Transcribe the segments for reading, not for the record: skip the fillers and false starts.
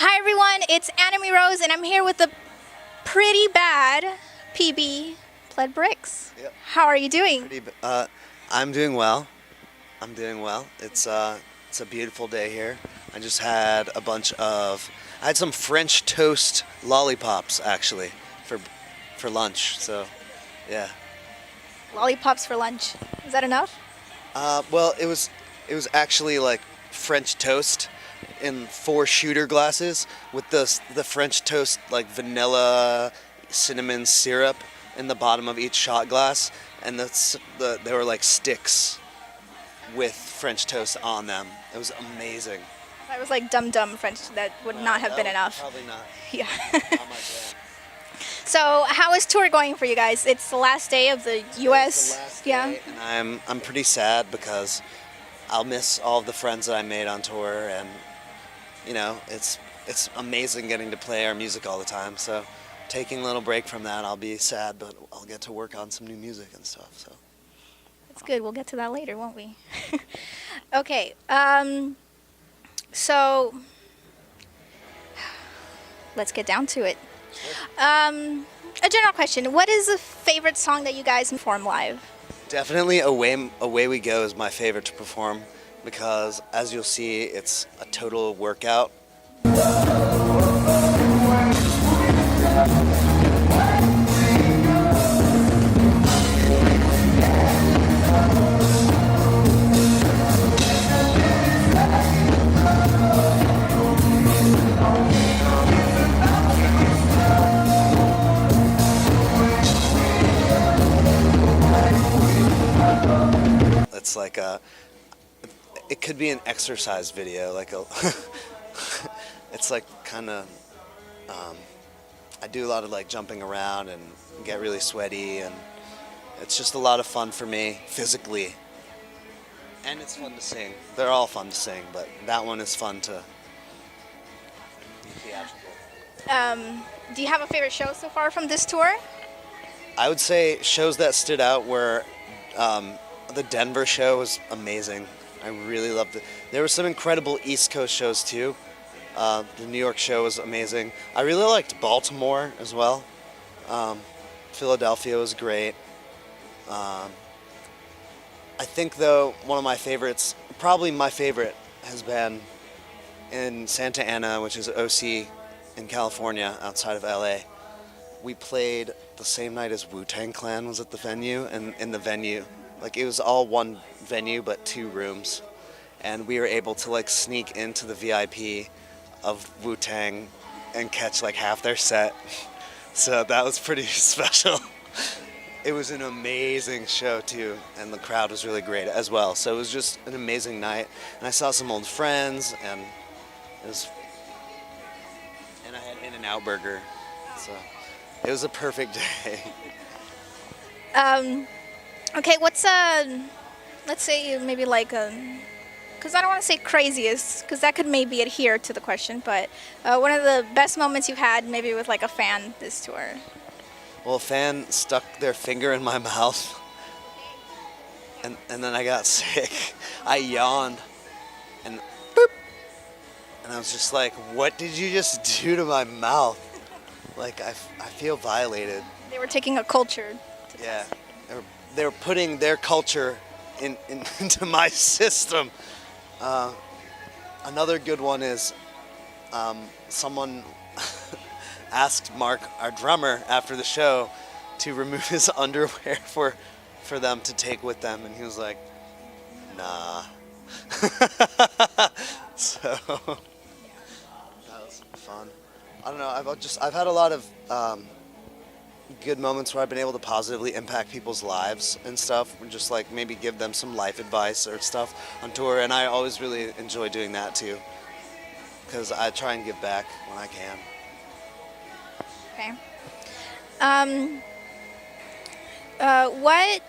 Hi everyone, it's Anime Rose and I'm here with the pretty bad PB, Plaid Brixx. Yep. How are you doing? I'm doing well. I'm doing well. It's a beautiful day here. I just had I had some French toast lollipops actually for lunch. So, yeah. Lollipops for lunch. Is that enough? Well, it was actually like French toast in 4 shooter glasses with the French toast like vanilla cinnamon syrup in the bottom of each shot glass, and they were like sticks with French toast on them. It was amazing. That was like dumb French. That would not have been enough. Probably not. Yeah. Not my jam. So how is tour going for you guys? It's the last day of the U.S. It's the last Yeah. day, and I'm pretty sad because I'll miss all of the friends that I made on tour, and you know it's amazing getting to play our music all the time. So taking a little break from that, I'll be sad, but I'll get to work on some new music and stuff. So That's good. We'll get to that later, won't we? Okay. So let's get down to it. A general question: what is a favorite song that you guys perform live? definitely Away We Go is my favorite to perform because, as you'll see, it's a total workout. It's like it could be an exercise video, it's like kind of, I do a lot of like jumping around and get really sweaty, and it's just a lot of fun for me physically, and it's fun to sing. They're all fun to sing, but that one is fun to be theatrical. Do you have a favorite show so far from this tour? I would say shows that stood out were the Denver show was amazing. I really loved it. There were some incredible East Coast shows too. The New York show was amazing. I really liked Baltimore as well. Philadelphia was great. I think though one of my favorites, probably my favorite, has been in Santa Ana, which is OC in California outside of LA. We played the same night as Wu-Tang Clan was at the venue, and in the venue, like it was all one venue but 2 rooms, and we were able to like sneak into the VIP of Wu-Tang and catch like half their set. So that was pretty special. It was an amazing show too, and the crowd was really great as well. So it was just an amazing night, and I saw some old friends, and I had In-N-Out Burger, so it was a perfect day. Okay, what's let's say maybe like because I don't want to say craziest, because that could maybe adhere to the question, but one of the best moments you've had maybe with like a fan this tour. Well, a fan stuck their finger in my mouth, and then I got sick. I yawned, and boop, and I was just like, what did you just do to my mouth? Like, I feel violated. They were taking a culture. Yeah, they were putting their culture into my system. Another good one is someone asked Mark, our drummer, after the show to remove his underwear for them to take with them, and he was like, nah. So that was fun. I don't know, I've had a lot of good moments where I've been able to positively impact people's lives and stuff, and just like maybe give them some life advice or stuff on tour, and I always really enjoy doing that too, because I try and give back when I can. Okay. What,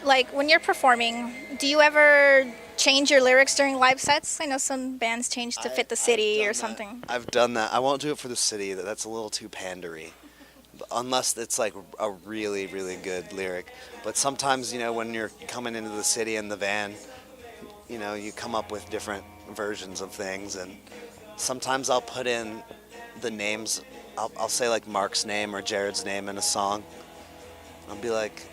like when you're performing, do you ever change your lyrics during live sets? I know some bands change to fit the city or something. I've done that. I won't do it for the city. That's a little too pandery. Unless it's like a really, really good lyric. But sometimes, you know, when you're coming into the city in the van, you know, you come up with different versions of things, and sometimes I'll put in the names. I'll say like Mark's name or Jared's name in a song. I'll be like,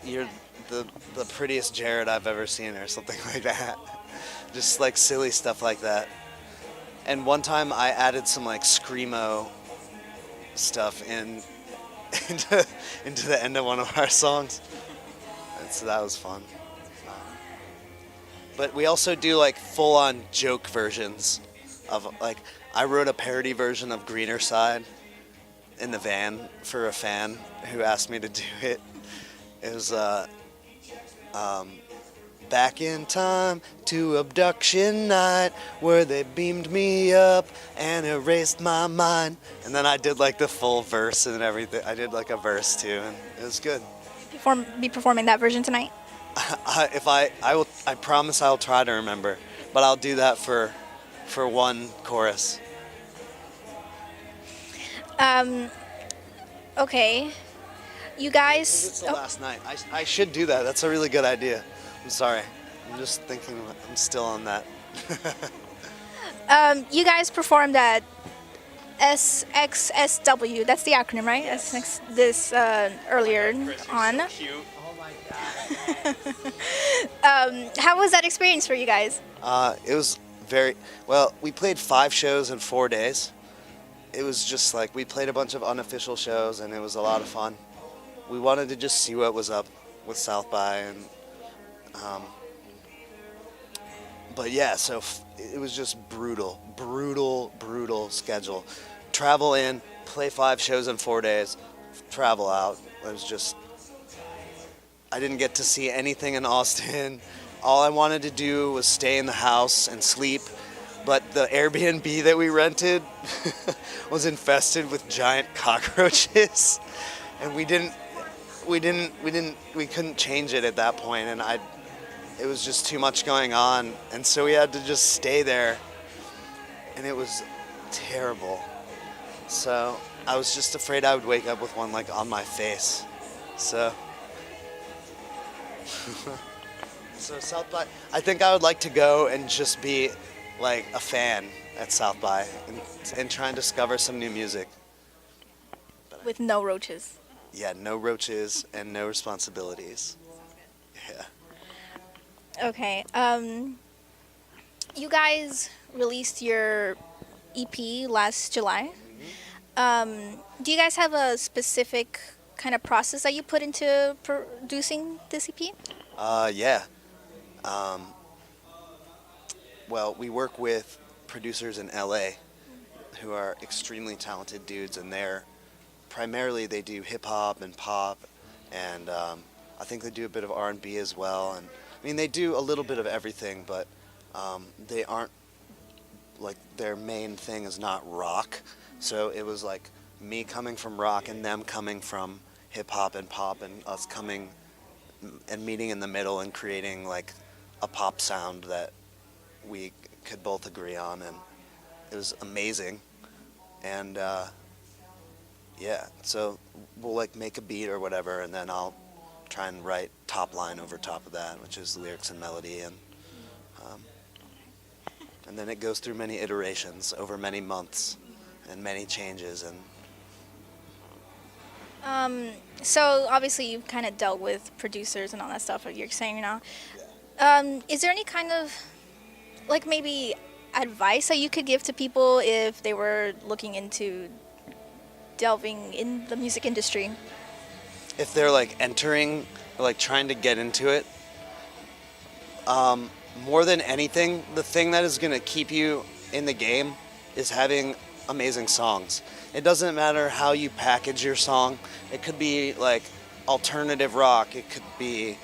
"You're the prettiest Jared I've ever seen," or something like that. Just like silly stuff like that. And one time I added some like screamo stuff into into the end of one of our songs. And so that was fun. But we also do like full-on joke versions of like I wrote a parody version of Greener Side in the van for a fan who asked me to do it. It was back in time to abduction night where they beamed me up and erased my mind. And then I did like the full verse and everything. I did like a verse too, and it was good. Be performing that version tonight? I promise I'll try to remember, but I'll do that for one chorus. Okay. You guys. It's the last night. I should do that. That's a really good idea. I'm sorry. I'm just thinking. I'm still on that. You guys performed at SXSW. That's the acronym, right? Yes. This earlier on. So cute. Oh my god. How was that experience for you guys? It was very well. We played 5 shows in 4 days. It was just like we played a bunch of unofficial shows, and it was a lot of fun. We wanted to just see what was up with South by, and but yeah, so it was just brutal schedule. Travel in, play 5 shows in 4 days, travel out. It was just, I didn't get to see anything in Austin. All I wanted to do was stay in the house and sleep, but the Airbnb that we rented was infested with giant cockroaches, and we couldn't change it at that point, and it was just too much going on, and so we had to just stay there, and it was terrible. So I was just afraid I would wake up with one like on my face. So so South by, I think I would like to go and just be like a fan at South by and try and discover some new music. With no roaches. Yeah, no roaches and no responsibilities. Yeah. Okay. You guys released your EP last July. Do you guys have a specific kind of process that you put into producing this EP? Yeah. Well, we work with producers in LA who are extremely talented dudes, and primarily they do hip hop and pop, and I think they do a bit of R&B as well. And I mean, they do a little bit of everything, but they aren't like their main thing is not rock. So it was like me coming from rock and them coming from hip hop and pop, and us coming and meeting in the middle and creating like a pop sound that we could both agree on, and it was amazing. And yeah, so we'll like make a beat or whatever, and then I'll try and write top line over top of that, which is lyrics and melody, and then it goes through many iterations over many months and many changes. And so obviously you've kind of dealt with producers and all that stuff, like you're saying now. Is there any kind of like maybe advice that you could give to people if they were looking into delving in the music industry? if they're like entering, like trying to get into it, more than anything, the thing that is going to keep you in the game is having amazing songs. It doesn't matter how you package your song. It could be like alternative rock, it could be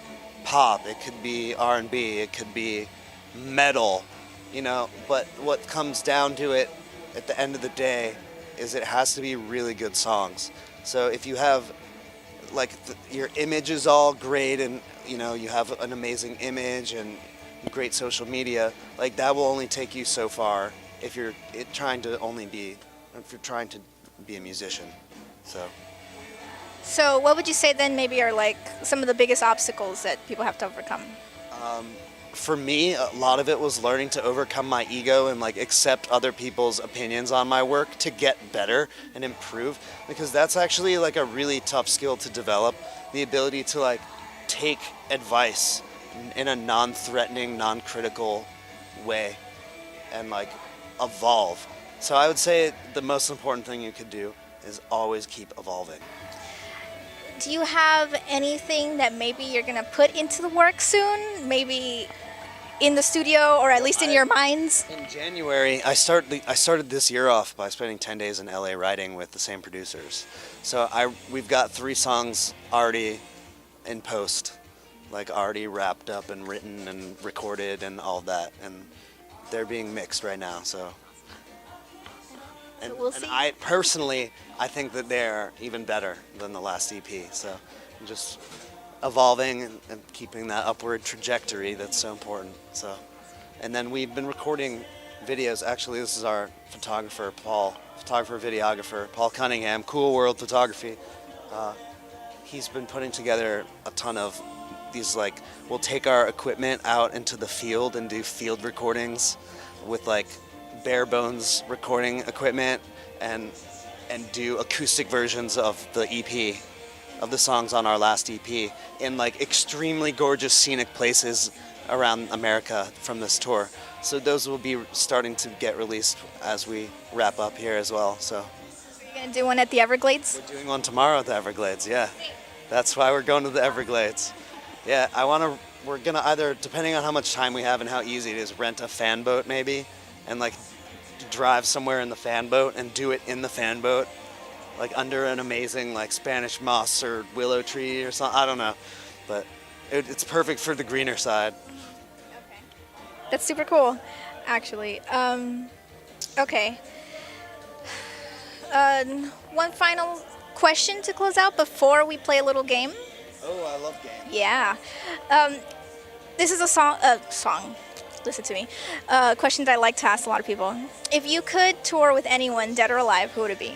pop, it could be R&B, it could be metal, you know, but what comes down to it at the end of the day is it has to be really good songs. So if you have like your image is all great and you know you have an amazing image and great social media, like that will only take you so far if you're trying to be a musician. So what would you say then maybe are like some of the biggest obstacles that people have to overcome? for me, a lot of it was learning to overcome my ego and like accept other people's opinions on my work to get better and improve, because that's actually like a really tough skill to develop, the ability to like take advice in a non-threatening, non-critical way and like evolve. So I would say the most important thing you could do is always keep evolving. Do you have anything that maybe you're gonna put into the work soon? Maybe in the studio, or at least in your minds? In January, I started this year off by spending 10 days in LA writing with the same producers. So we've got 3 songs already in post, like already wrapped up and written and recorded and all that, and they're being mixed right now. So, and, we'll see. And I personally, I think that they're even better than the last EP. So, I'm just evolving and keeping that upward trajectory that's so important. So, and then we've been recording videos. Actually, this is our photographer, videographer, Paul Cunningham, Cool World Photography. He's been putting together a ton of these, like, we'll take our equipment out into the field and do field recordings with like bare bones recording equipment and do acoustic versions of the EP, of the songs on our last EP, in like extremely gorgeous scenic places around America from this tour. So those will be starting to get released as we wrap up here as well. So You're gonna do one at the Everglades? we're doing one tomorrow at the Everglades, yeah. That's why we're going to the Everglades. Yeah, we're gonna either, depending on how much time we have and how easy it is, rent a fan boat maybe, and like drive somewhere in the fan boat and do it in the fan boat, like under an amazing like Spanish moss or willow tree or something. I don't know, but it's perfect for the greener side. Okay. That's super cool, actually. Okay. One final question to close out before we play a little game. Oh, I love games. Yeah. This is a song. Listen to me. Question that I like to ask a lot of people. If you could tour with anyone, dead or alive, who would it be?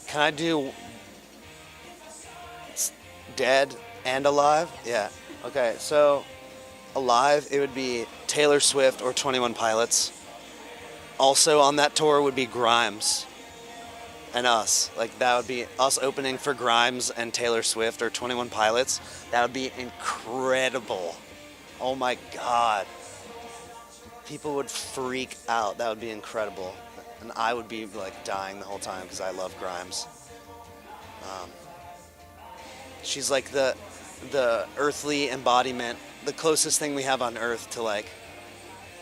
Can I do dead and alive? Yeah. Okay, so alive, it would be Taylor Swift or 21 Pilots. Also on that tour would be Grimes and us. Like, that would be us opening for Grimes and Taylor Swift or 21 Pilots. That would be incredible. Oh my God. People would freak out. That would be incredible. And I would be like dying the whole time because I love Grimes. She's like the earthly embodiment, the closest thing we have on earth to like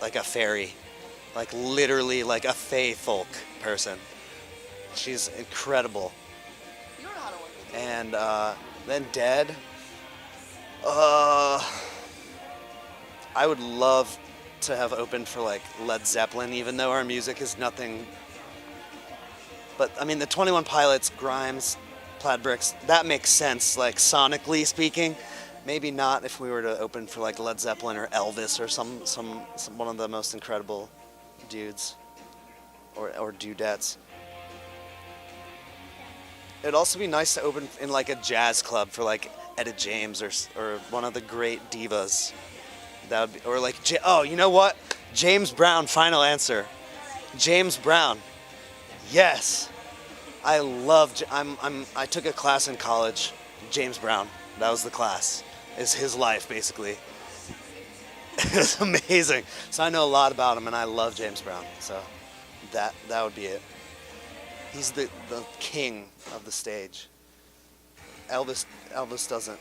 a fairy. Like literally like a fae folk person. She's incredible. And then dead. I would love to have opened for like Led Zeppelin, even though our music is nothing. But I mean, the 21 Pilots, Grimes, Plaid Brixx, that makes sense, like sonically speaking. Maybe not if we were to open for like Led Zeppelin or Elvis or some one of the most incredible dudes or dudettes. It'd also be nice to open in like a jazz club for like Etta James or one of the great divas. That would be, or like, oh, you know what? James Brown, final answer. James Brown. Yes. I love, I took a class in college, James Brown. That was the class. It's his life, basically. It's amazing. So I know a lot about him, and I love James Brown. So that would be it. He's the king of the stage. Elvis doesn't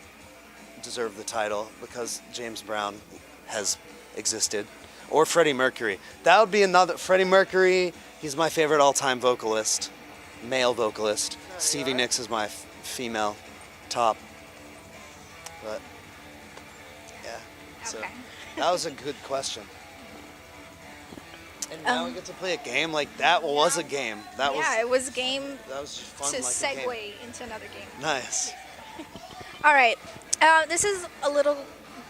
deserve the title because James Brown has existed. Or Freddie Mercury. That would be another. Freddie Mercury, he's my favorite all-time vocalist, male vocalist. Stevie Nicks is my female top. But yeah, so Okay. that was a good question. And now we get to play a game. Like, that was a game. It was a game That was just fun. to like a game. segue into another game. Nice. All right. This is a little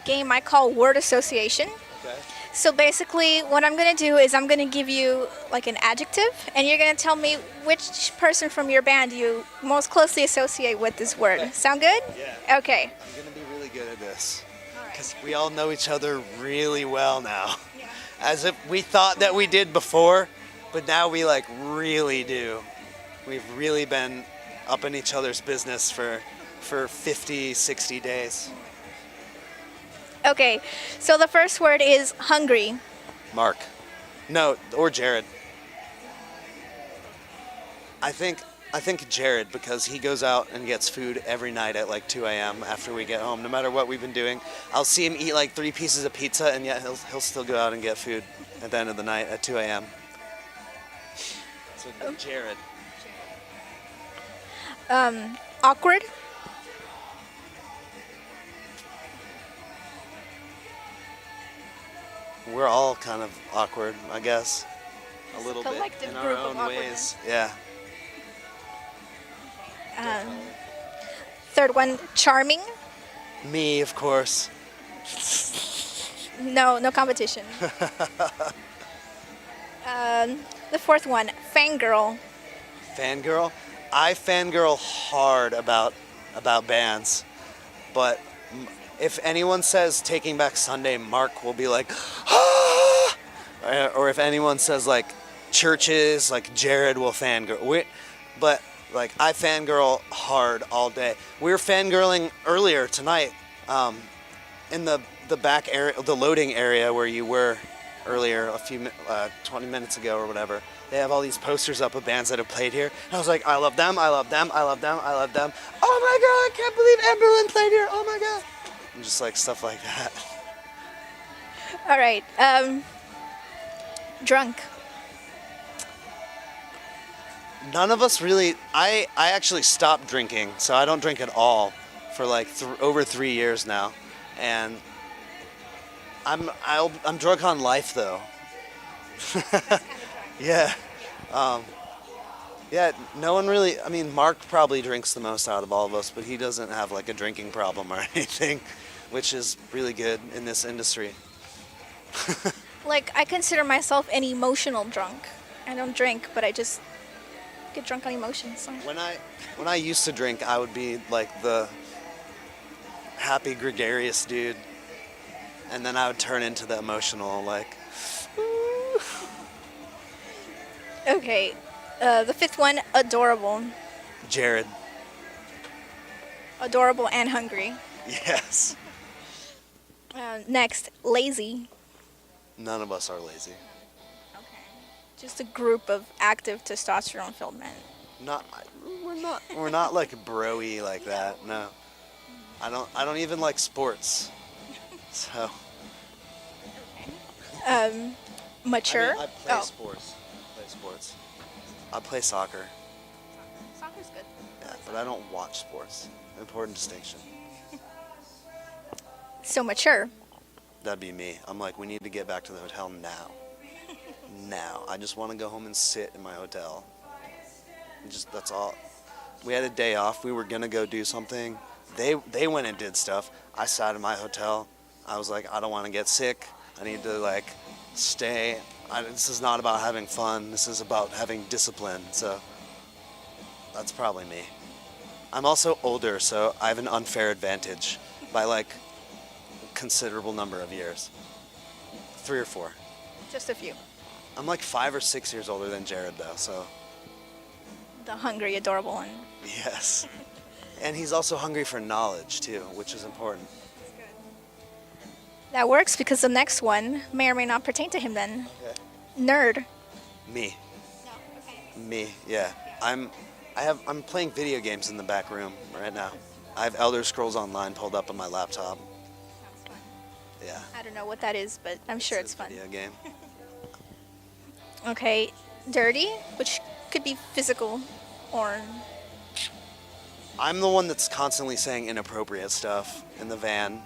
game I call word association. Okay. So basically, what I'm gonna do is I'm gonna give you like an adjective, and you're gonna tell me which person from your band you most closely associate with this word. Okay. Sound good? Yeah. Okay. I'm gonna be really good at this. All right. Because we all know each other really well now. As if we thought that we did before, but now we like really do. We've really been up in each other's business for 50, 60 days. Okay. So the first word is hungry. Mark. No, or Jared. I think Jared, because he goes out and gets food every night at like 2 a.m. after we get home. No matter what we've been doing, I'll see him eat like 3 pieces of pizza, and yet he'll still go out and get food at the end of the night at 2 a.m. So Jared. Awkward. We're all kind of awkward, I guess. A little bit Collective in our group of own ways. Yeah. Third one, charming. Me, of course. No competition. The fourth one, fangirl. Fangirl. I fangirl hard about bands, but if anyone says Taking Back Sunday, Mark will be like, ah! Or if anyone says like Churches, like Jared will fangirl. But like I fangirl hard all day. We were fangirling earlier tonight in the back area, the loading area where you were earlier, 20 minutes ago or whatever. They have all these posters up of bands that have played here. And I was like, I love them, I love them, I love them, I love them. Oh my god, I can't believe Emberlyn played here. Oh my god. And just like stuff like that. All right. Drunk. None of us really. I actually stopped drinking, so I don't drink at all for like over 3 years now, and I'm drunk on life though. Yeah. Yeah. No one really. I mean, Mark probably drinks the most out of all of us, but he doesn't have like a drinking problem or anything, which is really good in this industry. Like, I consider myself an emotional drunk. I don't drink, but I just get drunk on emotions. So. When I used to drink, I would be like the happy, gregarious dude, and then I would turn into the emotional, like. Okay. The fifth one, adorable. Jared. Adorable and hungry. Yes. Next, lazy. None of us are lazy. Okay. Just a group of active testosterone-filled men. We're not like bro-y like that. No. I don't even like sports. So. Mature. I play sports. I play soccer. Soccer's good. Yeah, but I don't watch sports. Important distinction. So mature. That'd be me. I'm like, we need to get back to the hotel now. Now. I just want to go home and sit in my hotel. That's all. We had a day off. We were gonna go do something. They went and did stuff. I sat in my hotel. I was like, I don't want to get sick. I need to like stay. This is not about having fun. This is about having discipline. So that's probably me. I'm also older, so I have an unfair advantage by like a considerable number of years. 3 or 4. Just a few. I'm like 5 or 6 years older than Jared though, so. The hungry, adorable one. Yes. And he's also hungry for knowledge too, which is important. That works because the next one may or may not pertain to him then. Okay. Nerd. Me. No, okay. Me, yeah. I'm playing video games in the back room right now. I have Elder Scrolls Online pulled up on my laptop. Sounds fun. Yeah. I don't know what that is, but I'm sure it's a fun. Video game. Okay, dirty, which could be physical or... I'm the one that's constantly saying inappropriate stuff in the van.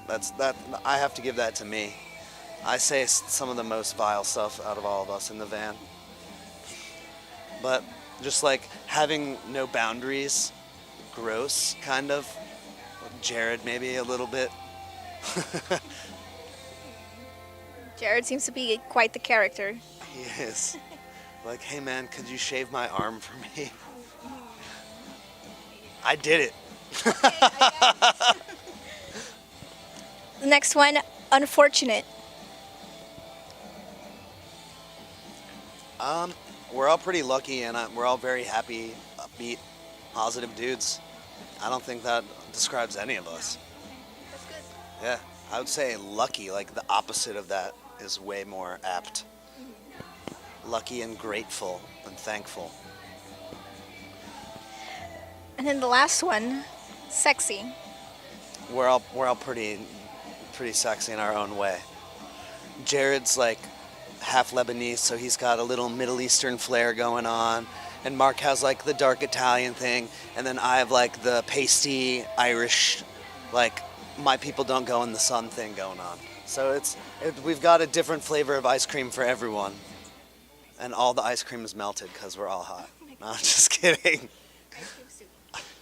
I have to give that to me. I say some of the most vile stuff out of all of us in the van. But just like having no boundaries, gross, kind of. Jared maybe a little bit. Jared seems to be quite the character. He is. Like, hey man, could you shave my arm for me? I did it. The next one, unfortunate. We're all pretty lucky, and we're all very happy, upbeat, positive dudes. I don't think that describes any of us. That's good. Yeah, I would say lucky, like the opposite of that is way more apt. Lucky and grateful and thankful. And then the last one, sexy. We're all pretty sexy in our own way. Jared's like half Lebanese, so he's got a little Middle Eastern flair going on. And Mark has like the dark Italian thing, and then I have like the pasty Irish, like my people don't go in the sun thing going on. So we've got a different flavor of ice cream for everyone, and all the ice cream is melted because we're all hot. No, I'm just kidding.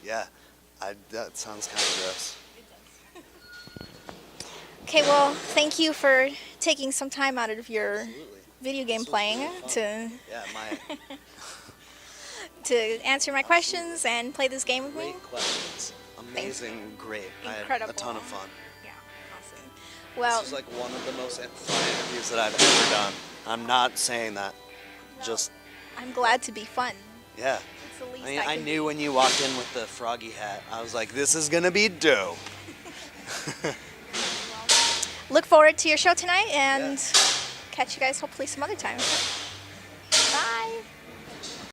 Yeah, that sounds kind of gross. Okay, well, thank you for taking some time out of your Absolutely. video game This was playing really fun. to Yeah, to answer my questions and play this game with me. great questions. Amazing, great. I had Incredible. a ton of fun. Yeah, awesome. Well, This is like one of the most fun interviews that I've ever done. I'm not saying that. Just, I'm glad to be fun. yeah. It's the least I mean, I I can knew be. when you walked in with the froggy hat, I was like, this is gonna be dope. Look forward to your show tonight and catch you guys hopefully some other time.